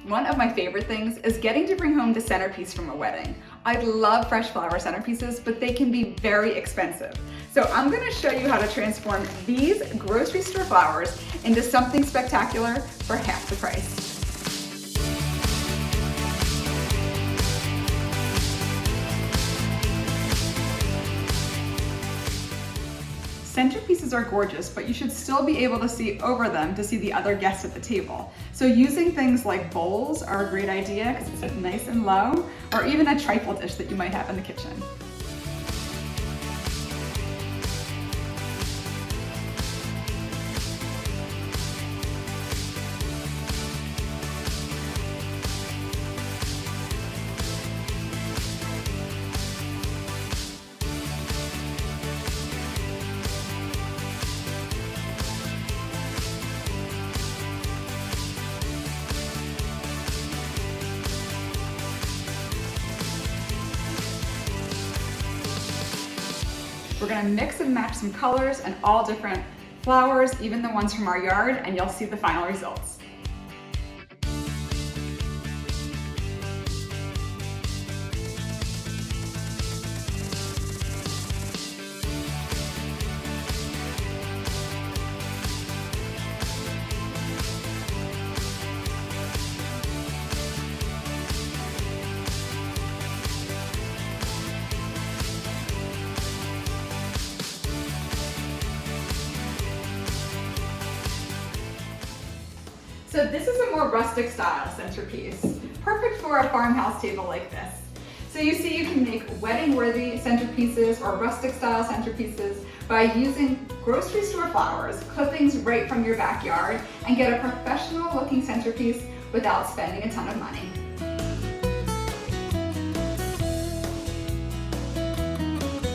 One of my favorite things is getting to bring home the centerpiece from a wedding. I love fresh flower centerpieces, but they can be very expensive. So I'm gonna show you how to transform these grocery store flowers into something spectacular for half the price. Centerpieces are gorgeous, but you should still be able to see over them to see the other guests at the table. So using things like bowls are a great idea because it's nice and low, or even a trifle dish that you might have in the kitchen. We're gonna mix and match some colors and all different flowers, even the ones from our yard, and you'll see the final results. So this is a more rustic style centerpiece, perfect for a farmhouse table like this. So you see you can make wedding-worthy centerpieces or rustic style centerpieces by using grocery store flowers, clippings right from your backyard, and get a professional looking centerpiece without spending a ton of money.